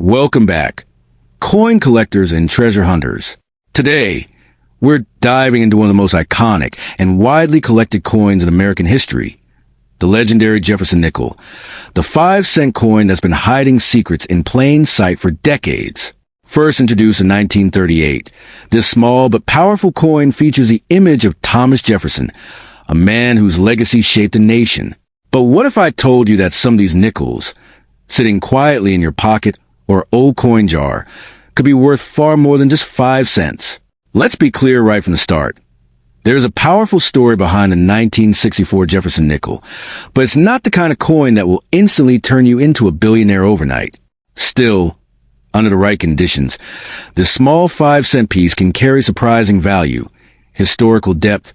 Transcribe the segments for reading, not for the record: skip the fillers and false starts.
Welcome back, coin collectors and treasure hunters. Today, we're diving into one of the most iconic and widely collected coins in American history, the legendary Jefferson Nickel, the 5-cent coin that's been hiding secrets in plain sight for decades. First introduced in 1938, this small but powerful coin features the image of Thomas Jefferson, a man whose legacy shaped a nation. But what if I told you that some of these nickels, sitting quietly in your pocket or old coin jar, could be worth far more than just 5 cents? Let's be clear right from the start. There's a powerful story behind the 1964 Jefferson nickel, but it's not the kind of coin that will instantly turn you into a billionaire overnight. Still, under the right conditions, this small 5-cent piece can carry surprising value, historical depth,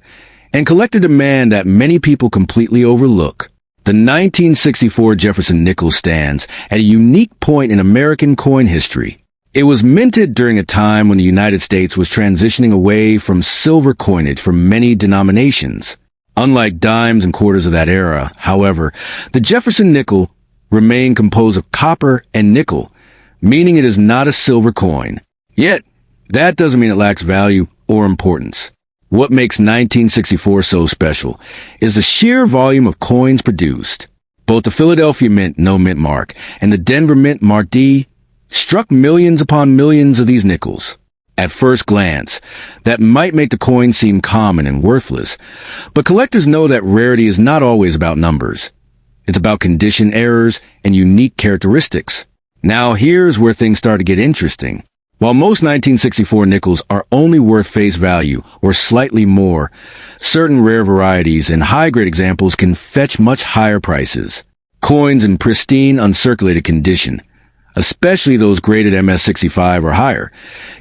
and collector demand that many people completely overlook. The 1964 Jefferson nickel stands at a unique point in American coin history. It was minted during a time when the United States was transitioning away from silver coinage for many denominations. Unlike dimes and quarters of that era, however, the Jefferson nickel remained composed of copper and nickel, meaning it is not a silver coin. Yet, that doesn't mean it lacks value or importance. What makes 1964 so special is the sheer volume of coins produced. Both the Philadelphia Mint No Mint Mark and the Denver Mint Mark D struck millions upon millions of these nickels. At first glance, that might make the coin seem common and worthless, but collectors know that rarity is not always about numbers. It's about condition errors and unique characteristics. Now here's where things start to get interesting. While most 1964 nickels are only worth face value or slightly more, certain rare varieties and high-grade examples can fetch much higher prices. Coins in pristine, uncirculated condition, especially those graded MS-65 or higher,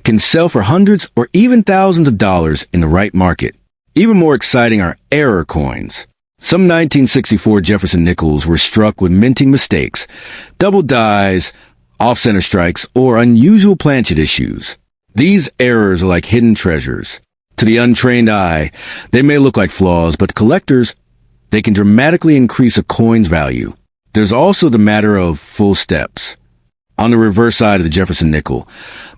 can sell for hundreds or even thousands of dollars in the right market. Even more exciting are error coins. Some 1964 Jefferson nickels were struck with minting mistakes, double dies, off-center strikes, or unusual planchet issues. These errors are like hidden treasures. To the untrained eye, they may look like flaws, but to collectors, they can dramatically increase a coin's value. There's also the matter of full steps. On the reverse side of the Jefferson nickel,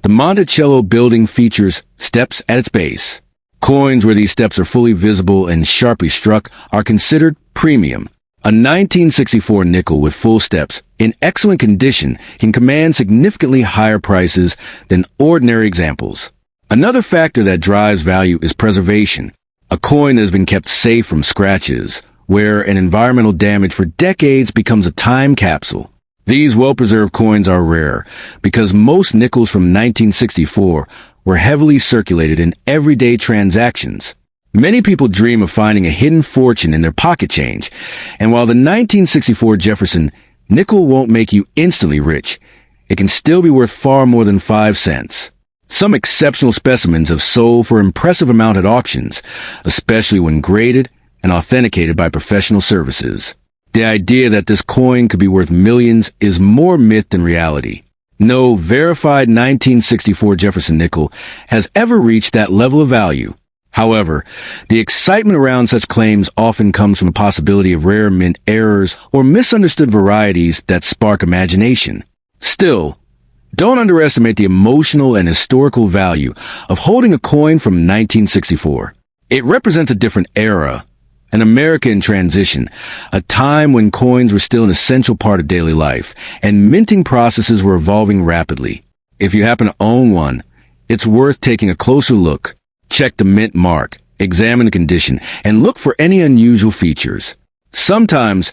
the Monticello building features steps at its base. Coins where these steps are fully visible and sharply struck are considered premium. A 1964 nickel with full steps, in excellent condition, can command significantly higher prices than ordinary examples. Another factor that drives value is preservation. A coin that has been kept safe from scratches, wear, and environmental damage for decades becomes a time capsule. These well-preserved coins are rare because most nickels from 1964 were heavily circulated in everyday transactions. Many people dream of finding a hidden fortune in their pocket change, and while the 1964 Jefferson nickel won't make you instantly rich, it can still be worth far more than 5 cents. Some exceptional specimens have sold for impressive amount at auctions, especially when graded and authenticated by professional services. The idea that this coin could be worth millions is more myth than reality. No verified 1964 Jefferson nickel has ever reached that level of value. However, the excitement around such claims often comes from the possibility of rare mint errors or misunderstood varieties that spark imagination. Still, don't underestimate the emotional and historical value of holding a coin from 1964. It represents a different era, an America in transition, a time when coins were still an essential part of daily life, and minting processes were evolving rapidly. If you happen to own one, it's worth taking a closer look. Check the mint mark, examine the condition, and look for any unusual features. Sometimes,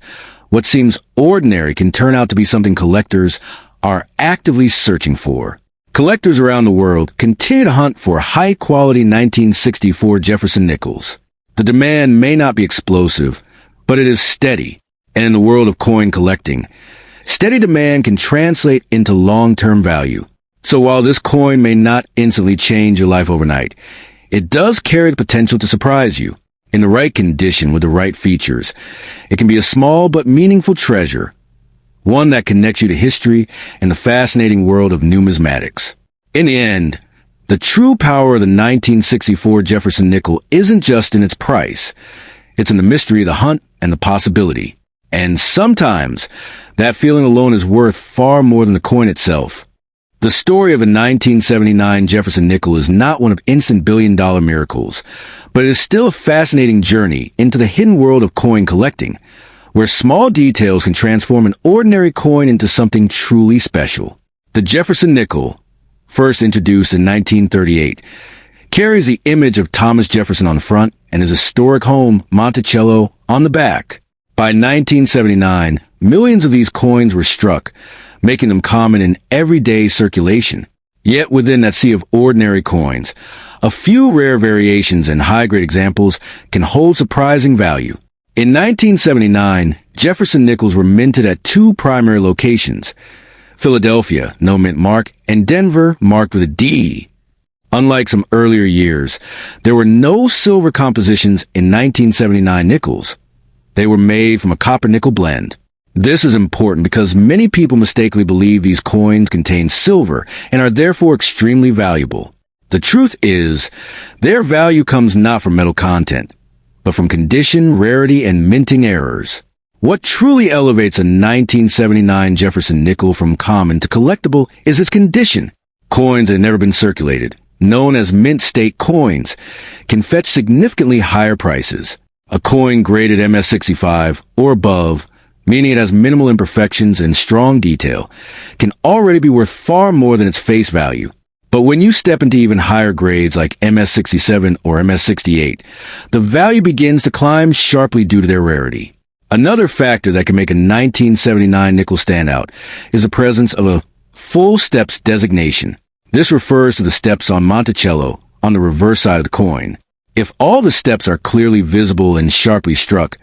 what seems ordinary can turn out to be something collectors are actively searching for. Collectors around the world continue to hunt for high-quality 1964 Jefferson nickels. The demand may not be explosive, but it is steady. And in the world of coin collecting, steady demand can translate into long-term value. So while this coin may not instantly change your life overnight, it does carry the potential to surprise you. In the right condition with the right features, it can be a small but meaningful treasure, one that connects you to history and the fascinating world of numismatics. In the end, the true power of the 1964 Jefferson nickel isn't just in its price. It's in the mystery of the hunt and the possibility. And sometimes, that feeling alone is worth far more than the coin itself. The story of a 1979 Jefferson nickel is not one of instant billion-dollar miracles, but it is still a fascinating journey into the hidden world of coin collecting, where small details can transform an ordinary coin into something truly special. The Jefferson nickel, first introduced in 1938, carries the image of Thomas Jefferson on the front and his historic home, Monticello, on the back. By 1979, millions of these coins were struck, making them common in everyday circulation. Yet within that sea of ordinary coins, a few rare variations and high-grade examples can hold surprising value. In 1979, Jefferson nickels were minted at two primary locations: Philadelphia, no mint mark, and Denver, marked with a D. Unlike some earlier years, there were no silver compositions in 1979 nickels. They were made from a copper-nickel blend. This is important because many people mistakenly believe these coins contain silver and are therefore extremely valuable. The truth is, their value comes not from metal content, but from condition, rarity, and minting errors. What truly elevates a 1979 Jefferson nickel from common to collectible is its condition. Coins that have never been circulated, known as mint state coins, can fetch significantly higher prices. A coin graded MS65 or above, meaning it has minimal imperfections and strong detail, can already be worth far more than its face value. But when you step into even higher grades like MS67 or MS68, the value begins to climb sharply due to their rarity. Another factor that can make a 1979 nickel stand out is the presence of a full steps designation. This refers to the steps on Monticello on the reverse side of the coin. If all the steps are clearly visible and sharply struck,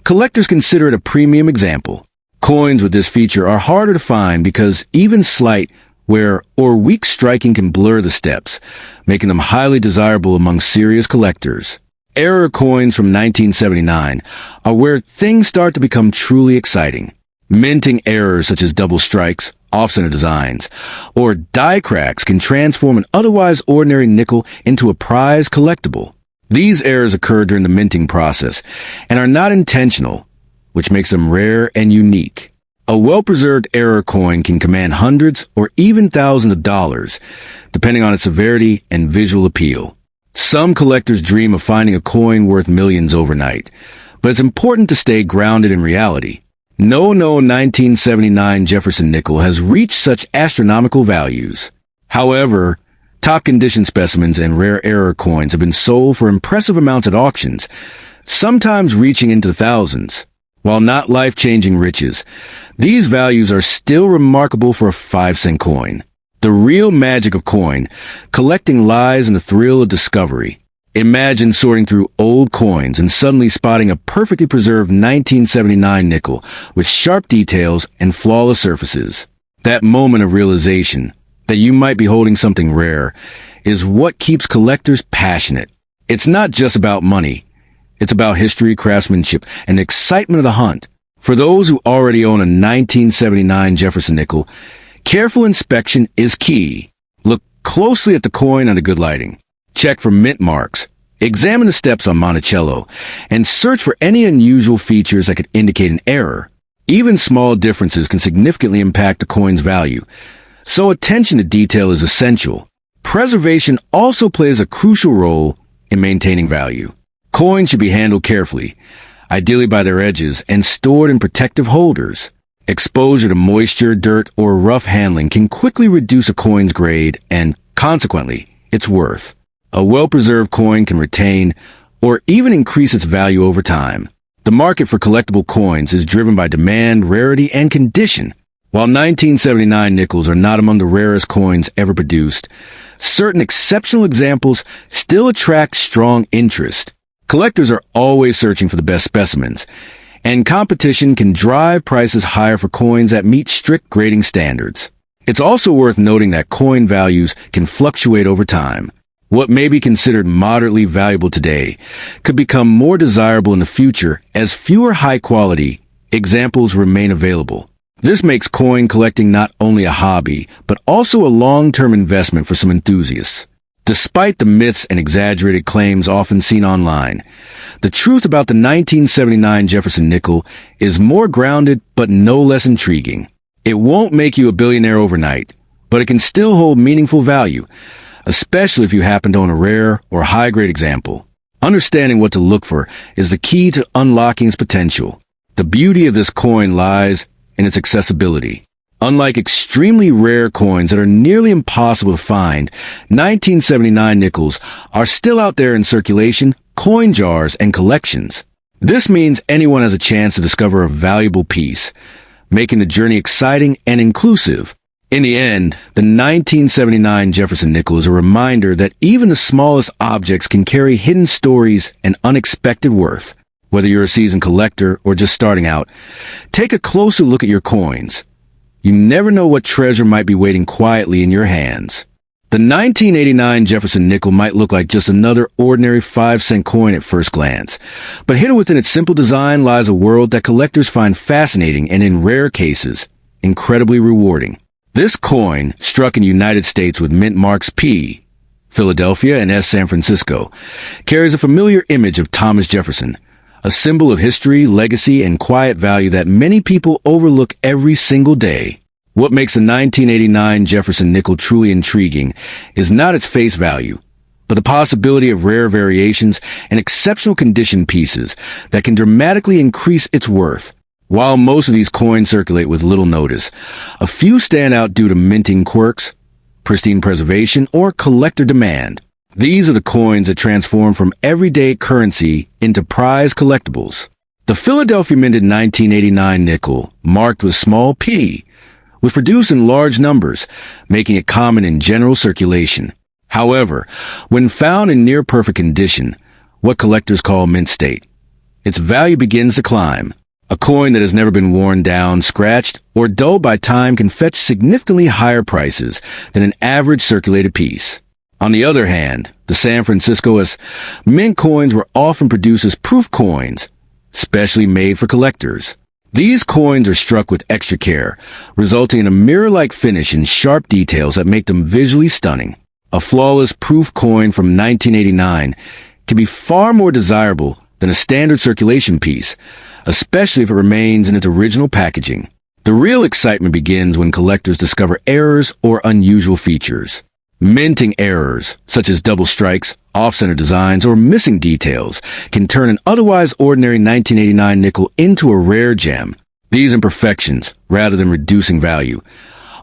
collectors consider it a premium example. Coins with this feature are harder to find because even slight wear or weak striking can blur the steps, making them highly desirable among serious collectors. Error coins from 1979 are where things start to become truly exciting. Minting errors such as double strikes, off-center designs, or die cracks can transform an otherwise ordinary nickel into a prized collectible. These errors occur during the minting process and are not intentional, which makes them rare and unique. A well-preserved error coin can command hundreds or even thousands of dollars, depending on its severity and visual appeal. Some collectors dream of finding a coin worth millions overnight, but it's important to stay grounded in reality. No 1979 Jefferson nickel has reached such astronomical values. However, top-condition specimens and rare error coins have been sold for impressive amounts at auctions, sometimes reaching into the thousands. While not life-changing riches, these values are still remarkable for a 5-cent coin. The real magic of coin collecting lies in the thrill of discovery. Imagine sorting through old coins and suddenly spotting a perfectly preserved 1979 nickel with sharp details and flawless surfaces. That moment of realization that you might be holding something rare is what keeps collectors passionate. It's not just about money. It's about history, craftsmanship, and the excitement of the hunt. For those who already own a 1979 Jefferson nickel, careful inspection is key. Look closely at the coin under good lighting. Check for mint marks. Examine the steps on Monticello, and search for any unusual features that could indicate an error. Even small differences can significantly impact the coin's value, so attention to detail is essential. Preservation also plays a crucial role in maintaining value. Coins should be handled carefully, ideally by their edges, and stored in protective holders. Exposure to moisture, dirt, or rough handling can quickly reduce a coin's grade and, consequently, its worth. A well-preserved coin can retain or even increase its value over time. The market for collectible coins is driven by demand, rarity, and condition. While 1979 nickels are not among the rarest coins ever produced, certain exceptional examples still attract strong interest. Collectors are always searching for the best specimens, and competition can drive prices higher for coins that meet strict grading standards. It's also worth noting that coin values can fluctuate over time. What may be considered moderately valuable today could become more desirable in the future as fewer high-quality examples remain available. This makes coin collecting not only a hobby, but also a long-term investment for some enthusiasts. Despite the myths and exaggerated claims often seen online, the truth about the 1979 Jefferson nickel is more grounded but no less intriguing. It won't make you a billionaire overnight, but it can still hold meaningful value, especially if you happen to own a rare or high-grade example. Understanding what to look for is the key to unlocking its potential. The beauty of this coin lies in its accessibility. Unlike extremely rare coins that are nearly impossible to find, 1979 nickels are still out there in circulation, coin jars, and collections. This means anyone has a chance to discover a valuable piece, making the journey exciting and inclusive. In the end, the 1979 Jefferson Nickel is a reminder that even the smallest objects can carry hidden stories and unexpected worth. Whether you're a seasoned collector or just starting out, take a closer look at your coins. You never know what treasure might be waiting quietly in your hands. The 1989 Jefferson Nickel might look like just another ordinary 5-cent coin at first glance, but hidden within its simple design lies a world that collectors find fascinating and, in rare cases, incredibly rewarding. This coin, struck in the United States with mint marks P, Philadelphia, and S, San Francisco, carries a familiar image of Thomas Jefferson, a symbol of history, legacy, and quiet value that many people overlook every single day. What makes the 1989 Jefferson Nickel truly intriguing is not its face value, but the possibility of rare variations and exceptional condition pieces that can dramatically increase its worth. While most of these coins circulate with little notice, a few stand out due to minting quirks, pristine preservation, or collector demand. These are the coins that transform from everyday currency into prized collectibles. The Philadelphia minted 1989 nickel, marked with small p, was produced in large numbers, making it common in general circulation. However, when found in near-perfect condition, what collectors call mint state, its value begins to climb. A coin that has never been worn down, scratched, or dulled by time can fetch significantly higher prices than an average circulated piece. On the other hand, the San Francisco S mint coins were often produced as proof coins, specially made for collectors. These coins are struck with extra care, resulting in a mirror-like finish and sharp details that make them visually stunning. A flawless proof coin from 1989 can be far more desirable than a standard circulation piece, especially if it remains in its original packaging. The real excitement begins when collectors discover errors or unusual features. Minting errors, such as double strikes, off-center designs, or missing details, can turn an otherwise ordinary 1989 nickel into a rare gem. These imperfections, rather than reducing value,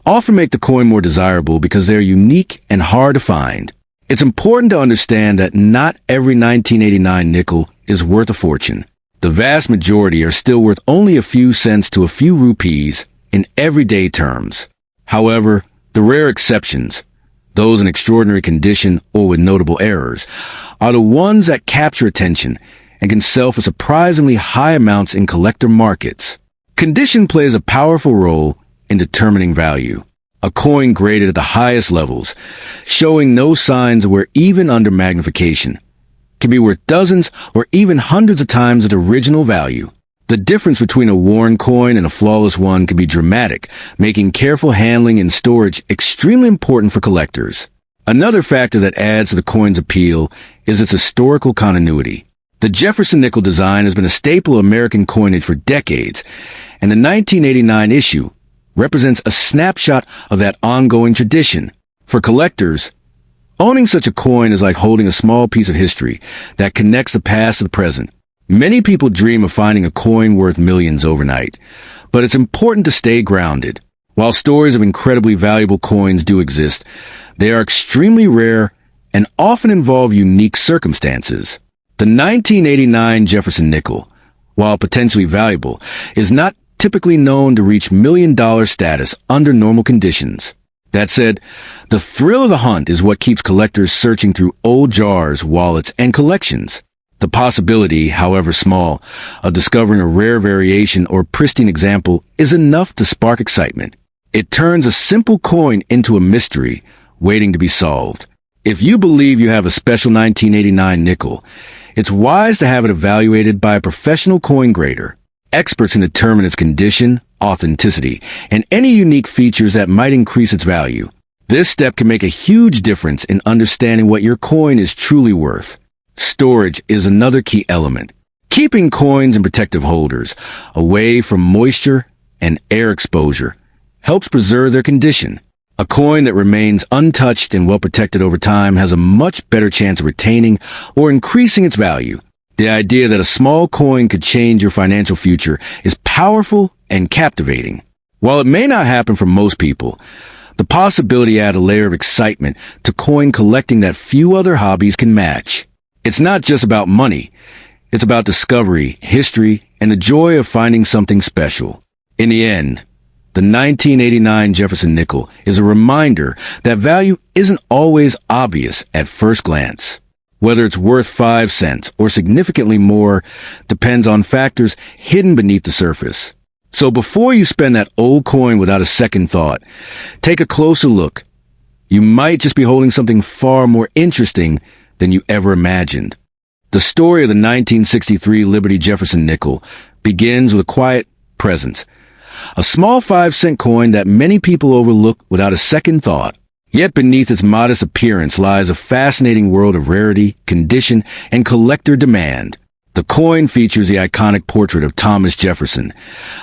often make the coin more desirable because they are unique and hard to find. It's important to understand that not every 1989 nickel is worth a fortune. The vast majority are still worth only a few cents to a few rupees in everyday terms. However, the rare exceptions, those in extraordinary condition or with notable errors, are the ones that capture attention and can sell for surprisingly high amounts in collector markets. Condition plays a powerful role in determining value. A coin graded at the highest levels, showing no signs of wear even under magnification, can be worth dozens or even hundreds of times its original value. The difference between a worn coin and a flawless one can be dramatic, making careful handling and storage extremely important for collectors. Another factor that adds to the coin's appeal is its historical continuity. The Jefferson nickel design has been a staple of American coinage for decades, and the 1989 issue represents a snapshot of that ongoing tradition. For collectors, owning such a coin is like holding a small piece of history that connects the past to the present. Many people dream of finding a coin worth millions overnight, but it's important to stay grounded. While stories of incredibly valuable coins do exist, they are extremely rare and often involve unique circumstances. The 1989 Jefferson nickel, while potentially valuable, is not typically known to reach million-dollar status under normal conditions. That said, the thrill of the hunt is what keeps collectors searching through old jars, wallets, and collections. The possibility, however small, of discovering a rare variation or pristine example is enough to spark excitement. It turns a simple coin into a mystery waiting to be solved. If you believe you have a special 1989 nickel, it's wise to have it evaluated by a professional coin grader. Experts can determine its condition, authenticity, and any unique features that might increase its value. This step can make a huge difference in understanding what your coin is truly worth. Storage is another key element. Keeping coins in protective holders, away from moisture and air exposure, helps preserve their condition. A coin that remains untouched and well protected over time has a much better chance of retaining or increasing its value. The idea that a small coin could change your financial future is powerful and captivating. While it may not happen for most people, the possibility adds a layer of excitement to coin collecting that few other hobbies can match. It's not just about money. It's about discovery, history, and the joy of finding something special. In the end, the 1989 Jefferson nickel is a reminder that value isn't always obvious at first glance. Whether it's worth 5 cents or significantly more depends on factors hidden beneath the surface. So before you spend that old coin without a second thought, take a closer look. You might just be holding something far more interesting than you ever imagined. The story of the 1963 Liberty Jefferson nickel begins with a quiet presence. A small 5-cent coin that many people overlook without a second thought. Yet beneath its modest appearance lies a fascinating world of rarity, condition, and collector demand. The coin features the iconic portrait of Thomas Jefferson,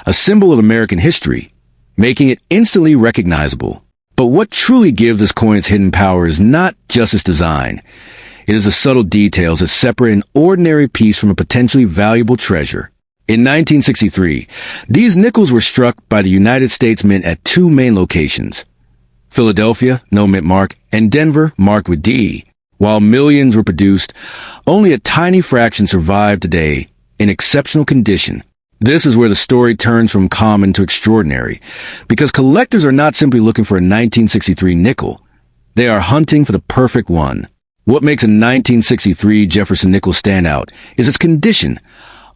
a symbol of American history, making it instantly recognizable. But what truly gives this coin its hidden power is not just its design. It is the subtle details that separate an ordinary piece from a potentially valuable treasure. In 1963, these nickels were struck by the United States Mint at 2 main locations: Philadelphia, no mint mark, and Denver, marked with D. While millions were produced, only a tiny fraction survived today in exceptional condition. This is where the story turns from common to extraordinary, because collectors are not simply looking for a 1963 nickel. They are hunting for the perfect one. What makes a 1963 Jefferson nickel stand out is its condition,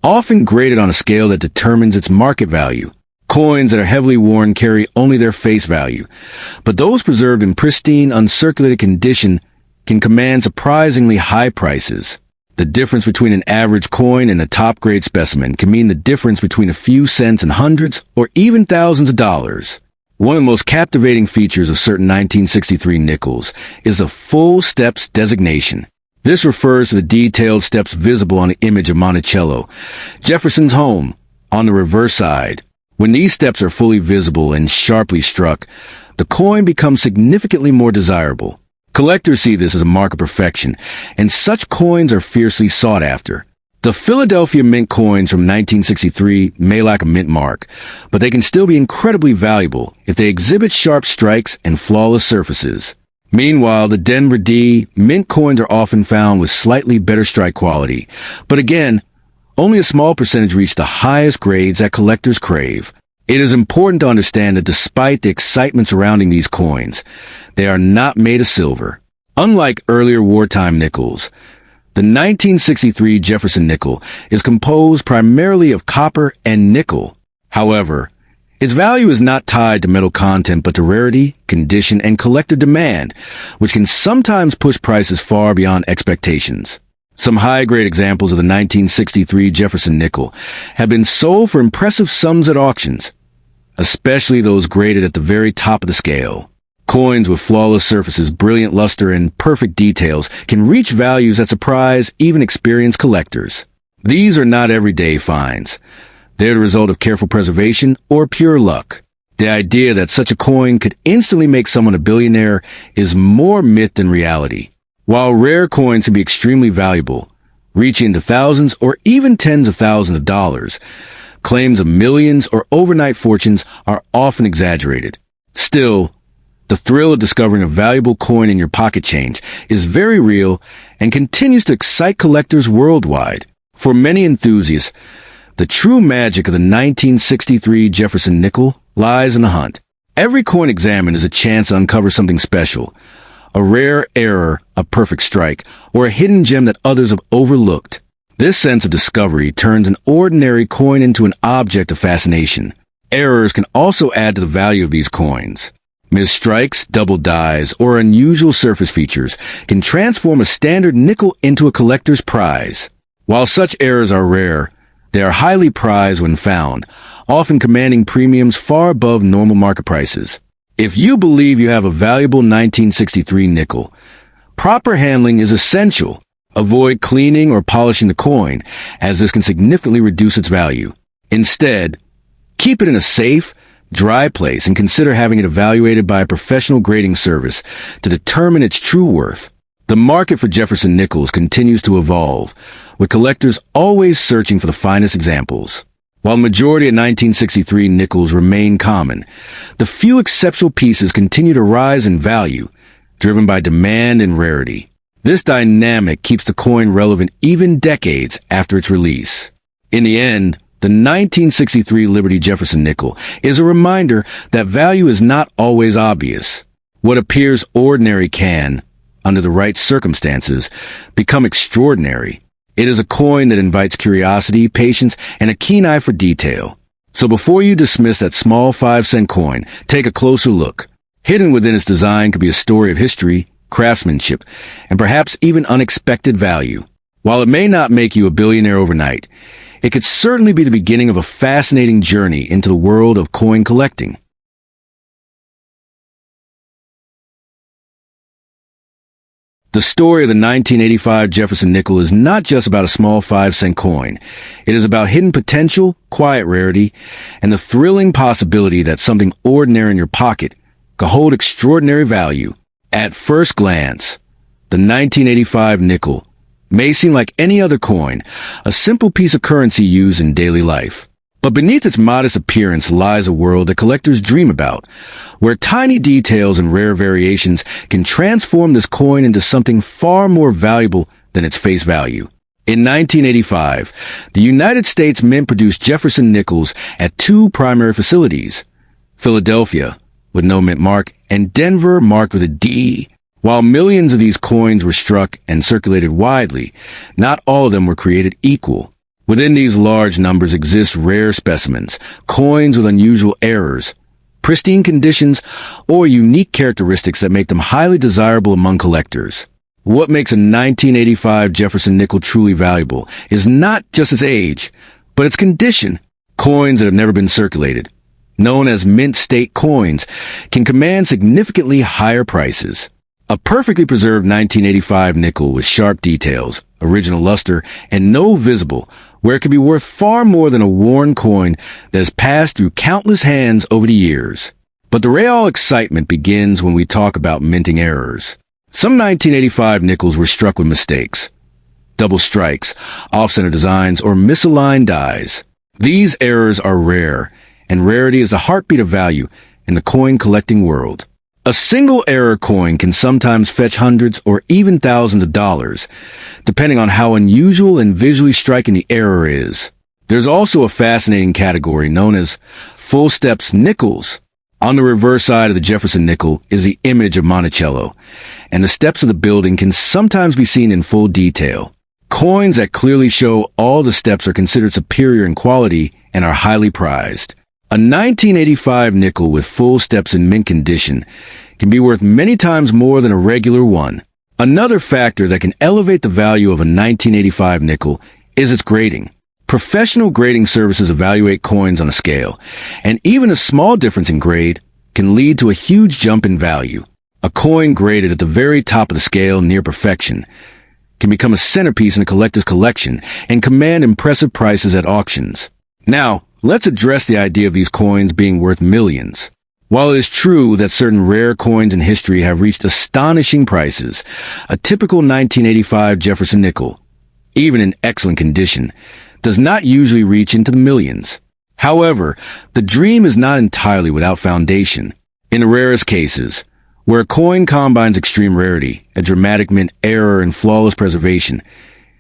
often graded on a scale that determines its market value. Coins that are heavily worn carry only their face value, but those preserved in pristine, uncirculated condition can command surprisingly high prices. The difference between an average coin and a top-grade specimen can mean the difference between a few cents and hundreds or even thousands of dollars. One of the most captivating features of certain 1963 nickels is the full steps designation. This refers to the detailed steps visible on the image of Monticello, Jefferson's home, on the reverse side. When these steps are fully visible and sharply struck, the coin becomes significantly more desirable. Collectors see this as a mark of perfection, and such coins are fiercely sought after. The Philadelphia Mint coins from 1963 may lack a mint mark, but they can still be incredibly valuable if they exhibit sharp strikes and flawless surfaces. Meanwhile, the Denver D mint coins are often found with slightly better strike quality, but again, only a small percentage reach the highest grades that collectors crave. It is important to understand that despite the excitement surrounding these coins, they are not made of silver. Unlike earlier wartime nickels, the 1963 Jefferson nickel is composed primarily of copper and nickel. However, its value is not tied to metal content but to rarity, condition, and collector demand, which can sometimes push prices far beyond expectations. Some high-grade examples of the 1963 Jefferson nickel have been sold for impressive sums at auctions, especially those graded at the very top of the scale. Coins with flawless surfaces, brilliant luster, and perfect details can reach values that surprise even experienced collectors. These are not everyday finds. They're the result of careful preservation or pure luck. The idea that such a coin could instantly make someone a billionaire is more myth than reality. While rare coins can be extremely valuable, reaching into thousands or even tens of thousands of dollars, claims of millions or overnight fortunes are often exaggerated. Still, the thrill of discovering a valuable coin in your pocket change is very real and continues to excite collectors worldwide. For many enthusiasts, the true magic of the 1963 Jefferson nickel lies in the hunt. Every coin examined is a chance to uncover something special. A rare error, a perfect strike, or a hidden gem that others have overlooked. This sense of discovery turns an ordinary coin into an object of fascination. Errors can also add to the value of these coins. Missed strikes, double dies, or unusual surface features can transform a standard nickel into a collector's prize. While such errors are rare, they are highly prized when found, often commanding premiums far above normal market prices. If you believe you have a valuable 1963 nickel, proper handling is essential. Avoid cleaning or polishing the coin, as this can significantly reduce its value. Instead, keep it in a safe, dry place, and consider having it evaluated by a professional grading service to determine its true worth. The market for Jefferson nickels continues to evolve, with collectors always searching for the finest examples. While the majority of 1963 nickels remain common, the few exceptional pieces continue to rise in value, driven by demand and rarity. This dynamic keeps the coin relevant even decades after its release. In the end, the 1963 Liberty Jefferson nickel is a reminder that value is not always obvious. What appears ordinary can, under the right circumstances, become extraordinary. It is a coin that invites curiosity, patience, and a keen eye for detail. So before you dismiss that small 5-cent coin, take a closer look. Hidden within its design could be a story of history, craftsmanship, and perhaps even unexpected value. While it may not make you a billionaire overnight, it could certainly be the beginning of a fascinating journey into the world of coin collecting. The story of the 1985 Jefferson nickel is not just about a small 5-cent coin. It is about hidden potential, quiet rarity, and the thrilling possibility that something ordinary in your pocket could hold extraordinary value. At first glance, the 1985 nickel may seem like any other coin, a simple piece of currency used in daily life. But beneath its modest appearance lies a world that collectors dream about, where tiny details and rare variations can transform this coin into something far more valuable than its face value. In 1985, the United States Mint produced Jefferson nickels at 2 primary facilities: Philadelphia, with no mint mark, and Denver, marked with a D. While millions of these coins were struck and circulated widely, not all of them were created equal. Within these large numbers exist rare specimens, coins with unusual errors, pristine conditions, or unique characteristics that make them highly desirable among collectors. What makes a 1985 Jefferson nickel truly valuable is not just its age, but its condition. Coins that have never been circulated, known as mint state coins, can command significantly higher prices. A perfectly preserved 1985 nickel with sharp details, original luster, and no visible, where it could be worth far more than a worn coin that has passed through countless hands over the years. But the real excitement begins when we talk about minting errors. Some 1985 nickels were struck with mistakes, double strikes, off-center designs, or misaligned dies. These errors are rare, and rarity is the heartbeat of value in the coin collecting world. A single error coin can sometimes fetch hundreds or even thousands of dollars, depending on how unusual and visually striking the error is. There's also a fascinating category known as full steps nickels. On the reverse side of the Jefferson nickel is the image of Monticello, and the steps of the building can sometimes be seen in full detail. Coins that clearly show all the steps are considered superior in quality and are highly prized. A 1985 nickel with full steps in mint condition can be worth many times more than a regular one. Another factor that can elevate the value of a 1985 nickel is its grading. Professional grading services evaluate coins on a scale, and even a small difference in grade can lead to a huge jump in value. A coin graded at the very top of the scale near perfection can become a centerpiece in a collector's collection and command impressive prices at auctions. Now, let's address the idea of these coins being worth millions. While it is true that certain rare coins in history have reached astonishing prices, a typical 1985 Jefferson nickel, even in excellent condition, does not usually reach into the millions. However, the dream is not entirely without foundation. In the rarest cases, where a coin combines extreme rarity, a dramatic mint error, and flawless preservation,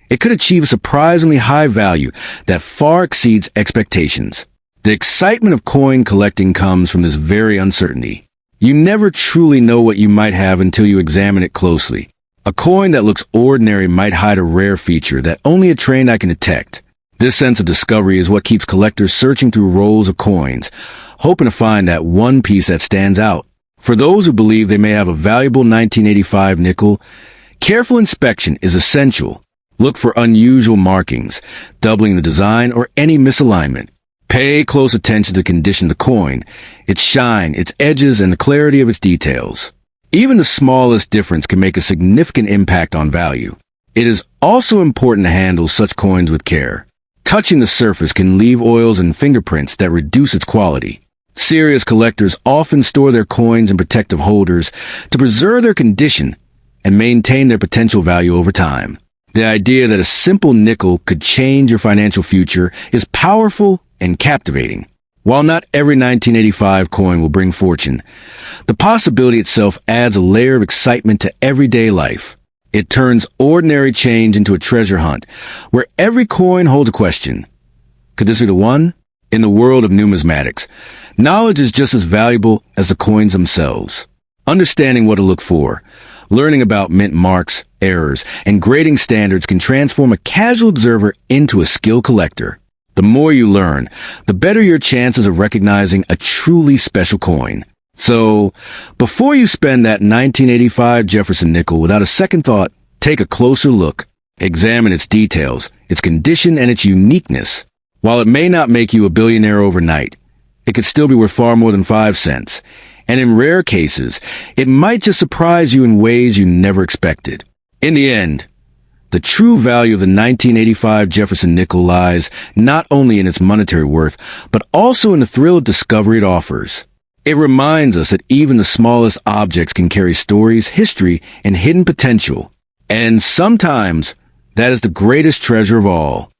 it could achieve a surprisingly high value that far exceeds expectations. The excitement of coin collecting comes from this very uncertainty. You never truly know what you might have until you examine it closely. A coin that looks ordinary might hide a rare feature that only a trained eye can detect. This sense of discovery is what keeps collectors searching through rolls of coins, hoping to find that one piece that stands out. For those who believe they may have a valuable 1985 nickel, careful inspection is essential. Look for unusual markings, doubling the design, or any misalignment. Pay close attention to the condition of the coin, its shine, its edges, and the clarity of its details. Even the smallest difference can make a significant impact on value. It is also important to handle such coins with care. Touching the surface can leave oils and fingerprints that reduce its quality. Serious collectors often store their coins in protective holders to preserve their condition and maintain their potential value over time. The idea that a simple nickel could change your financial future is powerful and captivating. While not every 1985 coin will bring fortune, the possibility itself adds a layer of excitement to everyday life. It turns ordinary change into a treasure hunt, where every coin holds a question. Could this be the one? In the world of numismatics, knowledge is just as valuable as the coins themselves. Understanding what to look for, learning about mint marks, errors, and grading standards can transform a casual observer into a skilled collector. The more you learn, the better your chances of recognizing a truly special coin. So, before you spend that 1985 Jefferson nickel without a second thought, take a closer look. Examine its details, its condition, and its uniqueness. While it may not make you a billionaire overnight, it could still be worth far more than 5 cents. And in rare cases, it might just surprise you in ways you never expected. In the end, the true value of the 1985 Jefferson nickel lies not only in its monetary worth, but also in the thrill of discovery it offers. It reminds us that even the smallest objects can carry stories, history, and hidden potential. And sometimes, that is the greatest treasure of all.